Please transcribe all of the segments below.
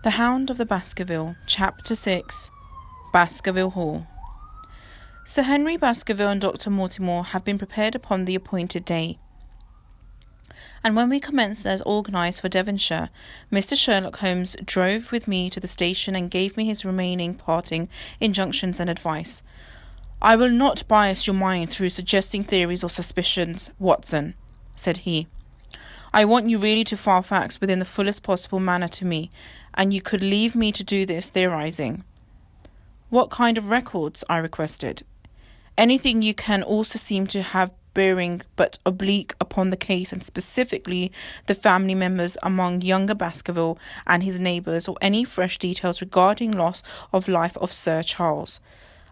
The Hound of the Baskerville, Chapter 6, Baskerville Hall. Sir Henry Baskerville and Dr. Mortimer have been prepared upon the appointed day, and when we commenced as organised for Devonshire, Mr. Sherlock Holmes drove with me to the station and gave me his remaining parting injunctions and advice. "I will not bias your mind through suggesting theories or suspicions, Watson," said he. "I want you really to file facts within the fullest possible manner to me, and you could leave me to do this theorising." "What kind of records?" I requested. "Anything you can also seem to have bearing but oblique upon the case, and specifically the family members among younger Baskerville and his neighbours, or any fresh details regarding loss of life of Sir Charles.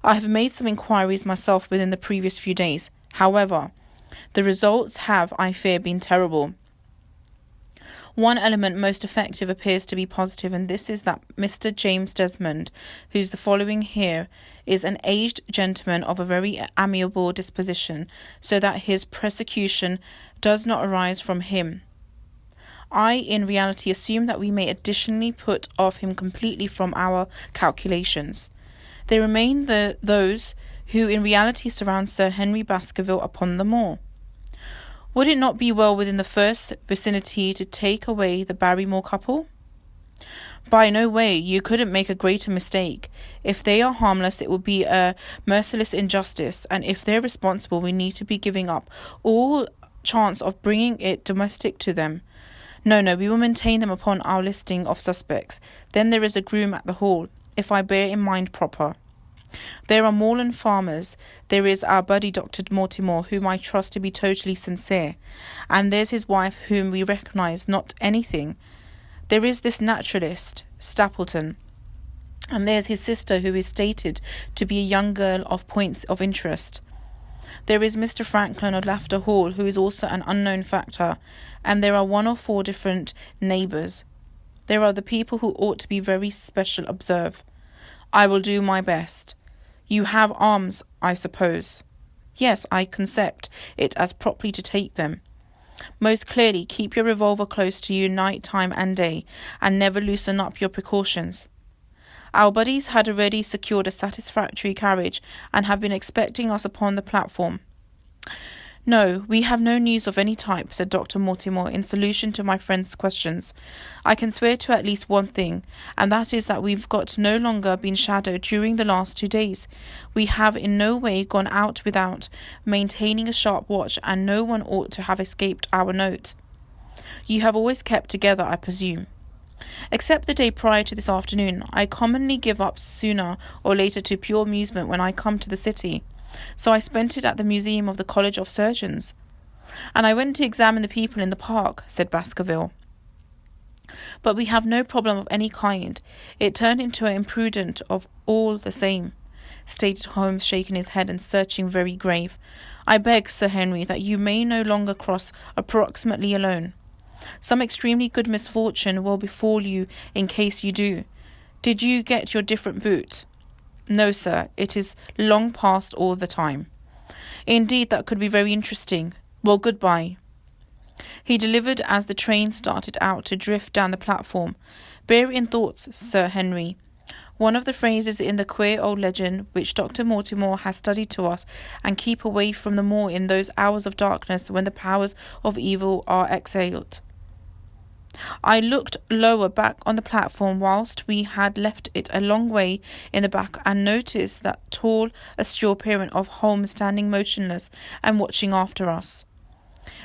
I have made some inquiries myself within the previous few days. However, the results have, I fear, been terrible. One element most effective appears to be positive, and this is that Mr. James Desmond, whose the following here, is an aged gentleman of a very amiable disposition, so that his persecution does not arise from him. I in reality assume that we may additionally put off him completely from our calculations. There remain those who in reality surround Sir Henry Baskerville upon the moor. Would it not be well within the first vicinity to take away the Barrymore couple? By no way. You couldn't make a greater mistake. If they are harmless, it would be a merciless injustice, and if they're responsible, we need to be giving up all chance of bringing it domestic to them. No, we will maintain them upon our listing of suspects. Then there is a groom at the Hall, if I bear in mind proper. There are moorland farmers. There is our buddy Dr. Mortimer, whom I trust to be totally sincere, and there's his wife, whom we recognise not anything. There is this naturalist, Stapleton, and there's his sister, who is stated to be a young girl of points of interest. There is Mr. Franklin of Lafter Hall, who is also an unknown factor, and there are 1 or 4 different neighbours. There are the people who ought to be very special observe. I will do my best. You have arms, I suppose? Yes, I concept it as properly to take them. Most clearly, keep your revolver close to you night time and day, and never loosen up your precautions. Our buddies had already secured a satisfactory carriage, and have been expecting us upon the platform. No, we have no news of any type, said Dr. Mortimer, in solution to my friend's questions. I can swear to at least one thing, and that is that we've got no longer been shadowed during the last 2 days. We have in no way gone out without maintaining a sharp watch, and no one ought to have escaped our note. You have always kept together, I presume. Except the day prior to this afternoon, I commonly give up sooner or later to pure amusement when I come to the city. So I spent it at the Museum of the College of Surgeons. And I went to examine the people in the park, said Baskerville. But we have no problem of any kind. It turned into an imprudent of all the same, stated Holmes, shaking his head and searching very grave. I beg, Sir Henry, that you may no longer cross approximately alone. Some extremely good misfortune will befall you in case you do. Did you get your different boot? No, sir, it is long past all the time. Indeed, that could be very interesting. Well, goodbye. He delivered as the train started out to drift down the platform. Bear in thoughts, Sir Henry, one of the phrases in the queer old legend which Dr. Mortimer has studied to us, and keep away from the moor in those hours of darkness when the powers of evil are exhaled. I looked lower back on the platform whilst we had left it a long way in the back, and noticed that tall, austere appearance of Holmes standing motionless and watching after us.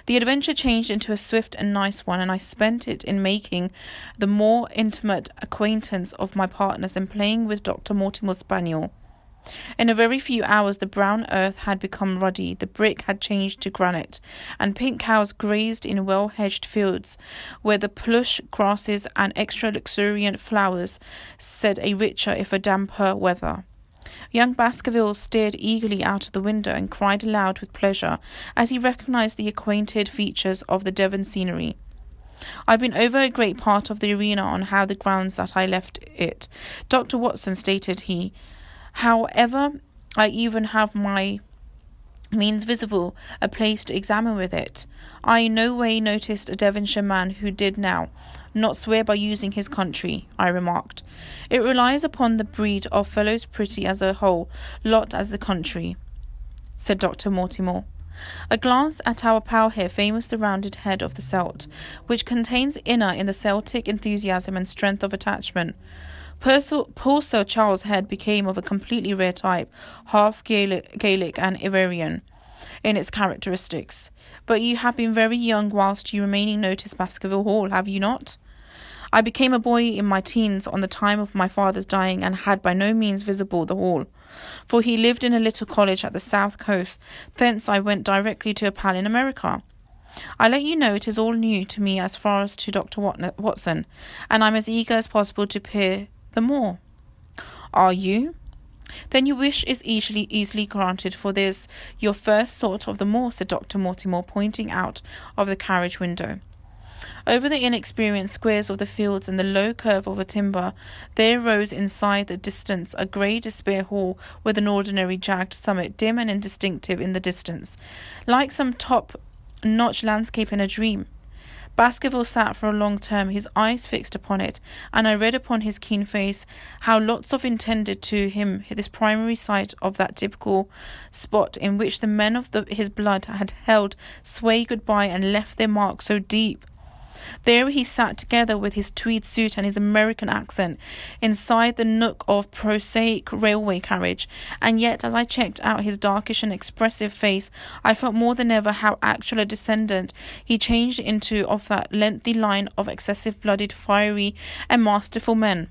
The adventure changed into a swift and nice one, and I spent it in making the more intimate acquaintance of my partners and playing with Dr. Mortimer's spaniel. In a very few hours the brown earth had become ruddy, the brick had changed to granite, and pink cows grazed in well-hedged fields, where the plush grasses and extra luxuriant flowers said a richer if a damper weather. Young Baskerville stared eagerly out of the window and cried aloud with pleasure as he recognised the acquainted features of the Devon scenery. I've been over a great part of the arena on how the grounds that I left it, Dr. Watson, stated he. However, I even have my means visible, a place to examine with it. I in no way noticed a Devonshire man who did now not swear by using his country, I remarked. It relies upon the breed of fellows pretty as a whole lot as the country, said Dr. Mortimer. A glance at our pal here, famous the rounded head of the Celt, which contains inner in the Celtic enthusiasm and strength of attachment. Poor Sir Charles' head became of a completely rare type, half Gaelic and Ivorian in its characteristics. But you have been very young whilst you remaining noticed Baskerville Hall, have you not? I became a boy in my teens on the time of my father's dying, and had by no means visible the hall, for he lived in a little college at the south coast. Thence I went directly to a pal in America. I let you know it is all new to me as far as to Dr. Watson, and I'm as eager as possible to peer the more. Are you? Then your wish is easily granted, for there's your first sort of the moor, said Dr. Mortimer, pointing out of the carriage window. Over the inexperienced squares of the fields and the low curve of a timber, there rose inside the distance a grey despair hall with an ordinary jagged summit, dim and indistinctive in the distance, like some top-notch landscape in a dream. Baskerville sat for a long term, his eyes fixed upon it, and I read upon his keen face how lots of intended to him this primary sight of that typical spot in which the men of his blood had held sway goodbye and left their mark so deep. There he sat together with his tweed suit and his American accent, inside the nook of prosaic railway carriage, and yet as I checked out his darkish and expressive face, I felt more than ever how actual a descendant he changed into of that lengthy line of excessive-blooded, fiery, and masterful men.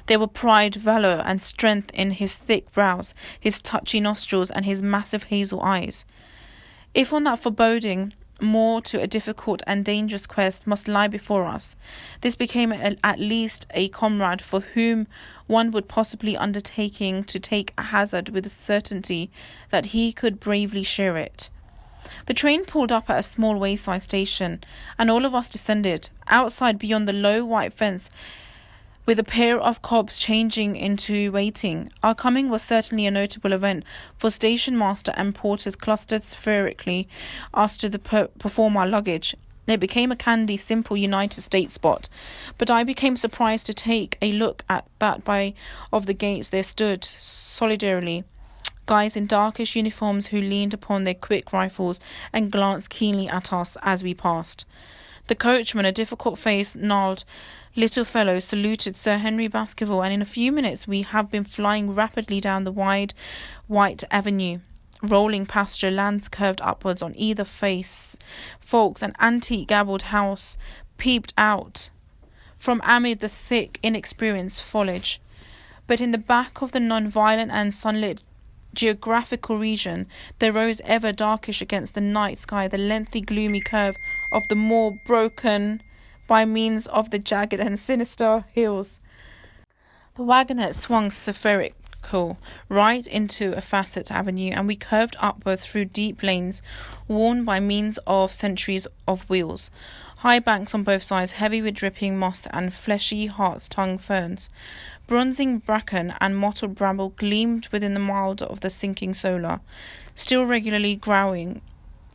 There were pride, valour, and strength in his thick brows, his touchy nostrils, and his massive hazel eyes. If on that foreboding more to a difficult and dangerous quest must lie before us, this became at least a comrade for whom one would possibly undertaking to take a hazard with the certainty that he could bravely share it. The train pulled up at a small wayside station, and all of us descended. Outside, beyond the low white fence, with a pair of cobs changing into waiting, our coming was certainly a notable event, for station master and porters clustered spherically us to perform our luggage. It became a candy, simple United States spot, but I became surprised to take a look at that by of the gates there stood, solidarily, guys in darkish uniforms who leaned upon their quick rifles and glanced keenly at us as we passed. The coachman, a difficult-faced, gnarled little fellow, saluted Sir Henry Baskerville, and in a few minutes we have been flying rapidly down the wide white avenue. Rolling pasture lands curved upwards on either face. Folks, an antique gabled house peeped out from amid the thick, inexperienced foliage. But in the back of the non-violent and sunlit geographical region, there rose ever darkish against the night sky the lengthy gloomy curve of the moor, broken by means of the jagged and sinister hills. The wagonette swung spherical right into a facet avenue, and we curved upward through deep lanes worn by means of centuries of wheels. High banks on both sides, heavy with dripping moss and fleshy hart's-tongue ferns. Bronzing bracken and mottled bramble gleamed within the mild of the sinking solar, still regularly growing,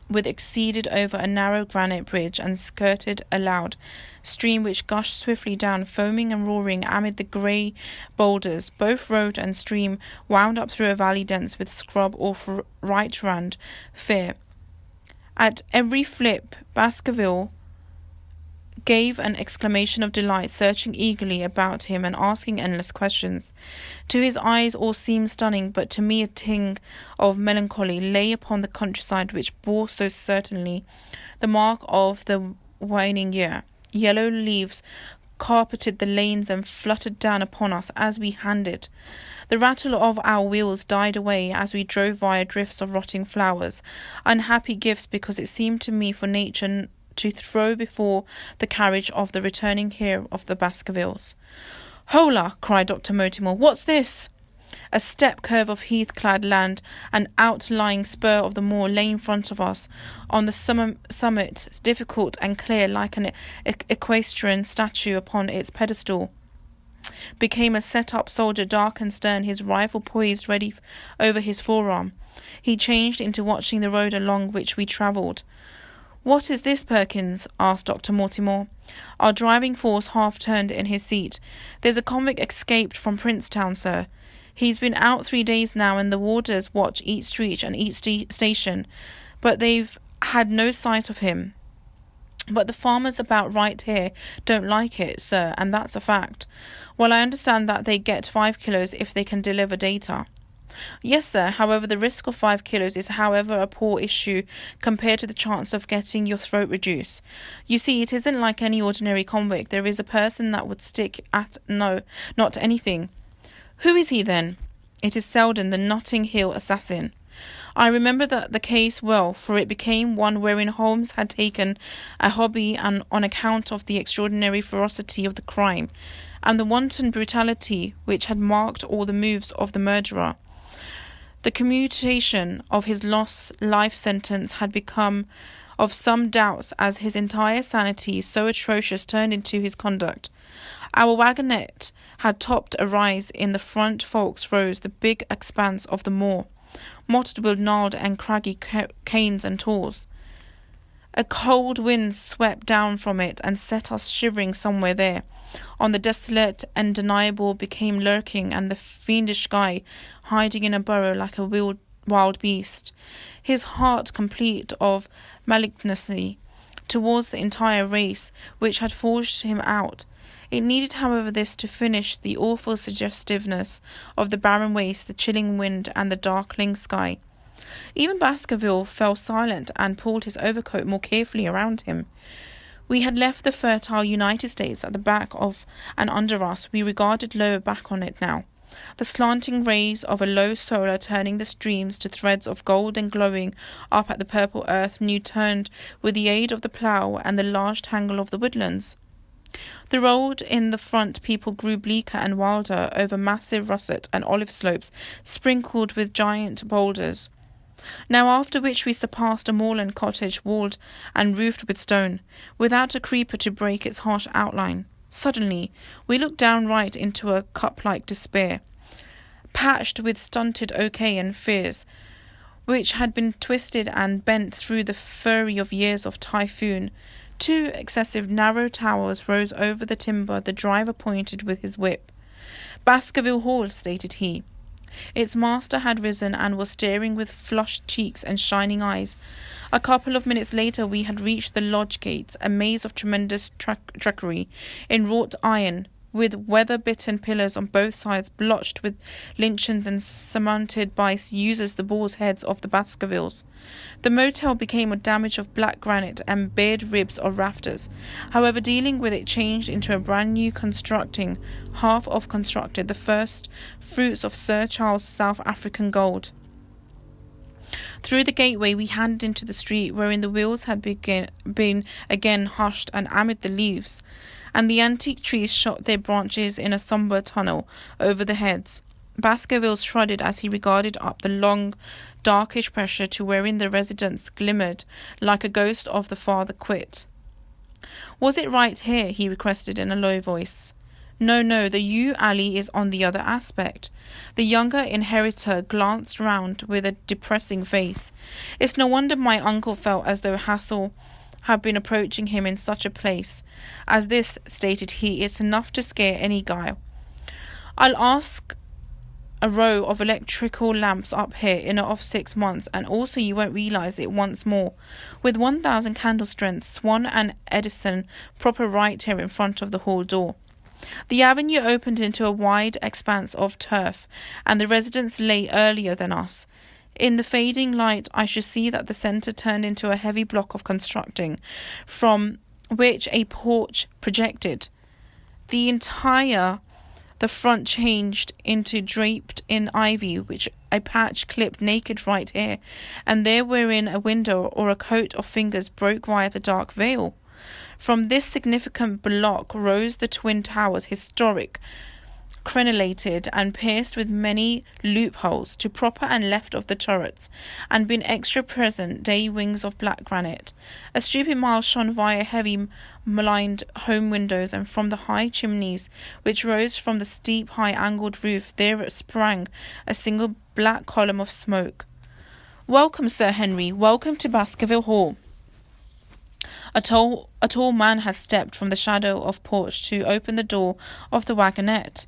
with exceeded over a narrow granite bridge and skirted a loud stream which gushed swiftly down, foaming and roaring amid the grey boulders. Both road and stream wound up through a valley dense with scrub or right round fair. At every flip, Baskerville gave an exclamation of delight, searching eagerly about him and asking endless questions. To his eyes all seemed stunning, but to me a ting of melancholy lay upon the countryside which bore so certainly the mark of the waning year. Yellow leaves carpeted the lanes and fluttered down upon us as we handed. The rattle of our wheels died away as we drove via drifts of rotting flowers, unhappy gifts because it seemed to me for nature to throw before the carriage of the returning heir of the Baskervilles. "Hola!" cried Dr. Mortimer. "What's this?" A step curve of heath-clad land, an outlying spur of the moor, lay in front of us. On the summit, difficult and clear, like an equestrian statue upon its pedestal, became a set-up soldier, dark and stern, his rifle poised ready over his forearm. He changed into watching the road along which we travelled. "What is this, Perkins?" asked Dr. Mortimer. Our driving force half turned in his seat. "There's a convict escaped from Princetown, sir. He's been out 3 days now, and the warders watch each street and each station, but they've had no sight of him. But the farmers about right here don't like it, sir, and that's a fact. Well, I understand that they get 5 kilos if they can deliver data." "Yes, sir. However, the risk of 5 kilos is, however, a poor issue compared to the chance of getting your throat reduced. You see, it isn't like any ordinary convict. There is a person that would stick at not anything." "Who is he, then?" "It is Selden, the Notting Hill assassin." I remember the case well, for it became one wherein Holmes had taken a hobby, and on account of the extraordinary ferocity of the crime, and the wanton brutality which had marked all the moves of the murderer, the commutation of his life sentence had become of some doubts, as his entire sanity, so atrocious, turned into his conduct. Our wagonette had topped a rise in the front. Folks rose the big expanse of the moor, mottled with gnarled and craggy canes and tors. A cold wind swept down from it and set us shivering somewhere there. On the desolate, undeniable became lurking, and the fiendish guy hiding in a burrow like a wild beast, his heart complete of malignancy towards the entire race which had forged him out. It needed, however, this to finish the awful suggestiveness of the barren waste, the chilling wind, and the darkling sky. Even Baskerville fell silent and pulled his overcoat more carefully around him. We had left the fertile United States at the back of and under us. We regarded lower back on it now, the slanting rays of a low solar turning the streams to threads of gold and glowing up at the purple earth new turned with the aid of the plough and the large tangle of the woodlands. The road in the front people grew bleaker and wilder over massive russet and olive slopes sprinkled with giant boulders. Now after which we surpassed a moorland cottage walled and roofed with stone, without a creeper to break its harsh outline. Suddenly we looked down right into a cup-like despair, patched with stunted oak and firs, which had been twisted and bent through the fury of years of typhoon. 2 excessive narrow towers rose over the timber. The driver pointed with his whip. "Baskerville Hall," stated he. Its master had risen and was staring with flushed cheeks and shining eyes. A couple of minutes later we had reached the lodge gates, a maze of tremendous trickery in wrought iron, with weather-bitten pillars on both sides blotched with lynchings and surmounted by users the boar's heads of the Baskervilles. The motel became a damage of black granite and bared ribs of rafters. However, dealing with it changed into a brand new half of constructed, the first fruits of Sir Charles' South African gold. Through the gateway we handed into the street, wherein the wheels had been again hushed, and amid the leaves and the antique trees shot their branches in a sombre tunnel over the heads. Baskerville shrugged as he regarded up the long, darkish pressure to wherein the residence glimmered like a ghost of the father quit. "Was it right here?" he requested in a low voice. No, the yew alley is on the other aspect." The younger inheritor glanced round with a depressing face. It's no wonder my uncle felt as though hassle had been approaching him in such a place as this, stated he. "It's enough to scare any guy. I'll ask a row of electrical lamps up here in of 6 months, and also you won't realise it once more. With 1,000 candle strength, Swan and Edison proper right here in front of the hall door." The avenue opened into a wide expanse of turf, and the residence lay earlier than us. In the fading light I should see that the centre turned into a heavy block of constructing, from which a porch projected. The front changed into draped in ivy, which a patch clipped naked right here and there, wherein a window or a coat of fingers broke via the dark veil. From this significant block rose the twin towers, historic, crenellated and pierced with many loopholes to proper and left of the turrets, and being extra present day wings of black granite. A stupid mile shone via heavy maligned home windows, and from the high chimneys which rose from the steep high angled roof there sprang a single black column of smoke. "Welcome, Sir Henry, welcome to Baskerville Hall." A tall man had stepped from the shadow of porch to open the door of the wagonette.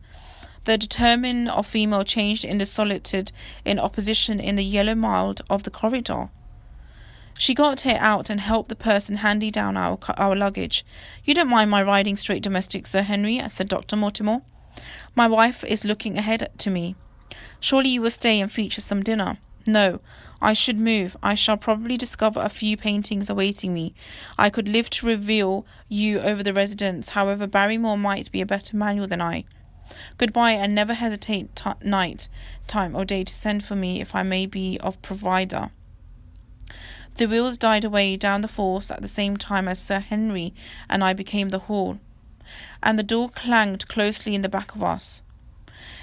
The determined of female changed into solitude in opposition in the yellow mould of the corridor. She got it out and helped the person handing down our luggage. "You don't mind my riding straight domestic, Sir Henry?" said Dr. Mortimer. "My wife is looking ahead to me." "Surely you will stay and feature some dinner?" "No, I should move. I shall probably discover a few paintings awaiting me. I could live to reveal you over the residence. However, Barrymore might be a better manual than I. Goodbye, and never hesitate night, time or day to send for me if I may be of provider." The wheels died away down the force at the same time as Sir Henry and I became the hall, and the door clanged closely in the back of us.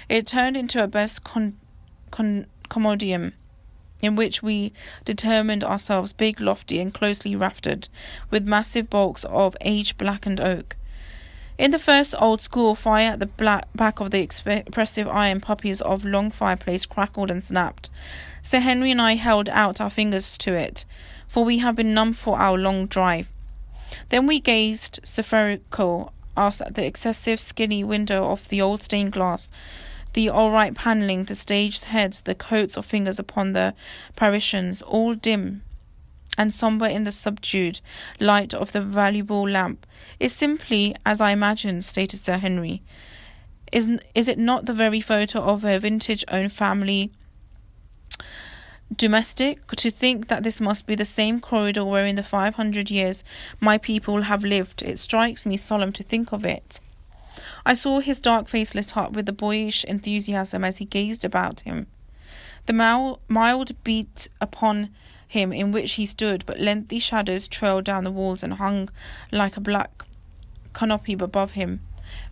It turned into a best commodium, in which we determined ourselves big, lofty, and closely raftered, with massive bulks of age-blackened oak. In the first old-school fire at the back of the expressive iron puppies of long fireplace crackled and snapped. Sir Henry and I held out our fingers to it, for we had been numb for our long drive. Then we gazed spherical us at the excessive skinny window of the old stained glass, the all-right panelling, the staged heads, the coats of fingers upon the partitions, all dim and sombre in the subdued light of the valuable lamp. "It's simply as I imagined," stated Sir Henry. Is it not the very photo of a vintage own family domestic? To think that this must be the same corridor where in the 500 years my people have lived. It strikes me solemn to think of it." I saw his dark face lit up with a boyish enthusiasm as he gazed about him. The mild beat upon him in which he stood, but lengthy shadows trailed down the walls and hung like a black canopy above him.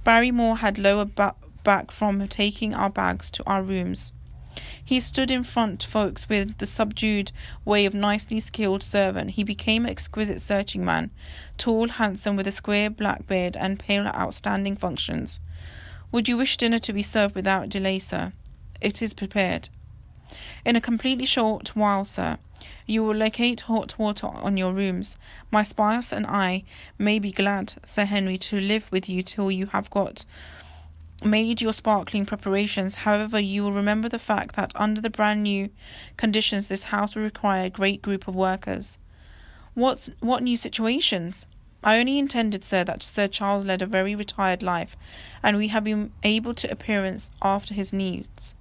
Barrymore had lowered back from taking our bags to our rooms. He stood in front folks with the subdued way of nicely skilled servant. He became an exquisite searching man, tall, handsome, with a square black beard and pale outstanding functions. "Would you wish dinner to be served without delay, sir?" "It is prepared." "In a completely short while, sir. You will locate hot water on your rooms. My spouse and I may be glad, Sir Henry, to live with you till you have made your sparkling preparations. However, you will remember the fact that under the brand new conditions this house will require a great group of workers." What new situations?" "I only intended, sir, that Sir Charles led a very retired life, and we have been able to appearance after his needs.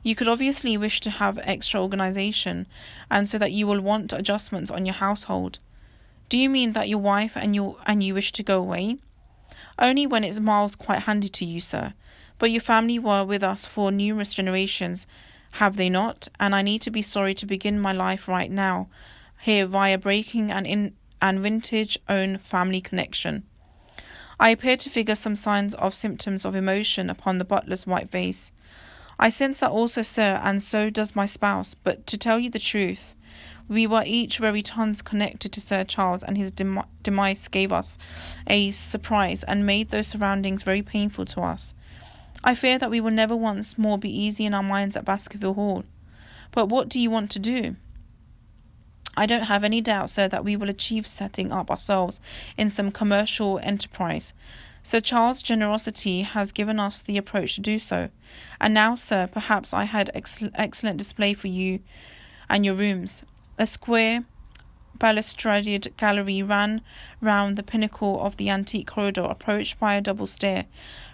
You could obviously wish to have extra organisation, and so that you will want adjustments on your household." "Do you mean that your wife and you wish to go away?" "Only when it's miles quite handy to you, sir. But your family were with us for numerous generations, have they not? And I need to be sorry to begin my life right now, here via breaking an vintage own family connection." I appeared to figure some signs of symptoms of emotion upon the butler's white face. "I sense that also, sir, and so does my spouse. But to tell you the truth, we were each very tons connected to Sir Charles, and his demise gave us a surprise and made those surroundings very painful to us. I fear that we will never once more be easy in our minds at Baskerville Hall. But what do you want to do?" "I don't have any doubt, sir, that we will achieve setting up ourselves in some commercial enterprise. Sir Charles' generosity has given us the approach to do so. And now, sir, perhaps I had excellent display for you and your rooms." A square balustraded gallery ran round the pinnacle of the antique corridor, approached by a double stair.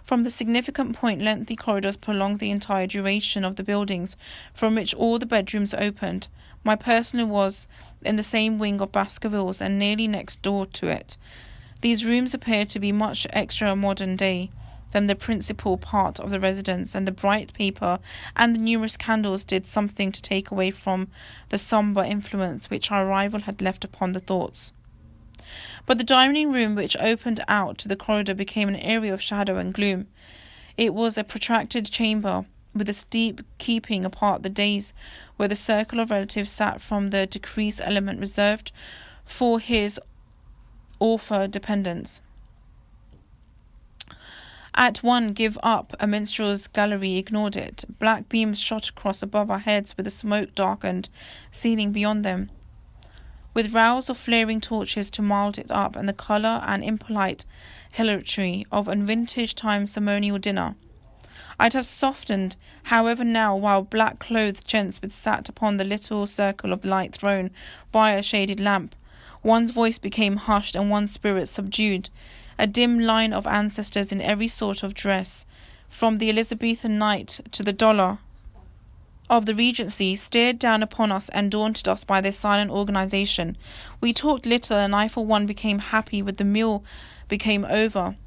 From the significant point, lengthy corridors prolonged the entire duration of the buildings, from which all the bedrooms opened. My personal was in the same wing of Baskervilles, and nearly next door to it. These rooms appeared to be much extra modern day than the principal part of the residence, and the bright paper and the numerous candles did something to take away from the sombre influence which our arrival had left upon the thoughts. But the dining room, which opened out to the corridor, became an area of shadow and gloom. It was a protracted chamber, with a steep keeping apart the days where the circle of relatives sat from the decreased element reserved for his author dependents. At one give up, a minstrel's gallery ignored it. Black beams shot across above our heads with the smoke-darkened ceiling beyond them, with rows of flaring torches to mild it up, and the colour and impolite hilarity of a vintage-time ceremonial dinner. I'd have softened, however, now, while black-clothed gents sat upon the little circle of light thrown via a shaded lamp. One's voice became hushed and one's spirit subdued. A dim line of ancestors in every sort of dress, from the Elizabethan knight to the dollar of the Regency, stared down upon us and daunted us by their silent organisation. We talked little, and I for one became happy when the meal became over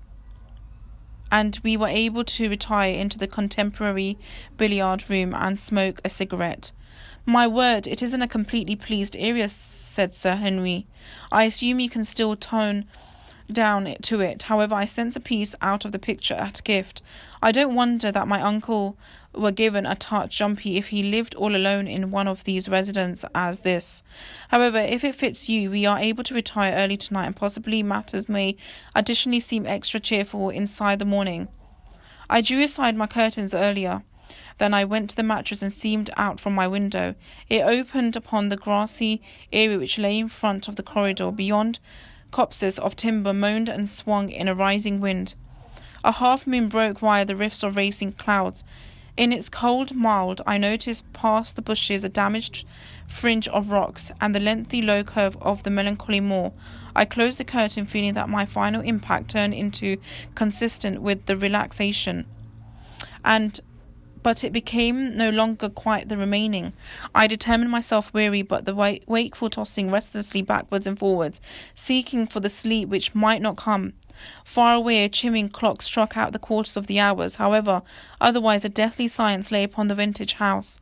and we were able to retire into the contemporary billiard room and smoke a cigarette. "My word, it isn't a completely pleased area," said Sir Henry. "I assume you can still tone down to it. However, I sense a piece out of the picture at a gift. I don't wonder that my uncle were given a touch jumpy if he lived all alone in one of these residences as this. However, if it fits you, we are able to retire early tonight, and possibly matters may additionally seem extra cheerful inside the morning." I drew aside my curtains earlier. Then I went to the mattress and steamed out from my window. It opened upon the grassy area which lay in front of the corridor. Beyond, copses of timber moaned and swung in a rising wind. A half-moon broke via the rifts of racing clouds. In its cold mild, I noticed past the bushes a damaged fringe of rocks and the lengthy low curve of the melancholy moor. I closed the curtain, feeling that my final impact turned into consistent with the relaxation, but it became no longer quite the remaining. I determined myself weary, but the wakeful tossing restlessly backwards and forwards, seeking for the sleep which might not come. Far away a chiming clock struck out the quarters of the hours. However, otherwise a deathly silence lay upon the vintage house.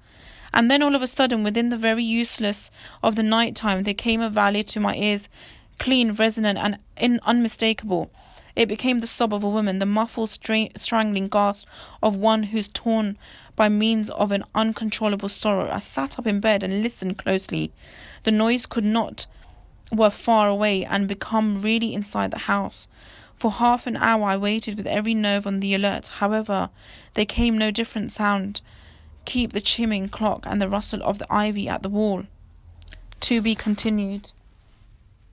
And then all of a sudden, within the very useless of the night time, there came a valley to my ears, clean, resonant, and unmistakable. It became the sob of a woman, the muffled, strangling gasp of one who's torn by means of an uncontrollable sorrow. I sat up in bed and listened closely. The noise could not were far away and become really inside the house. For half an hour I waited with every nerve on the alert. However, there came no different sound. Keep the chiming clock and the rustle of the ivy at the wall. To be continued.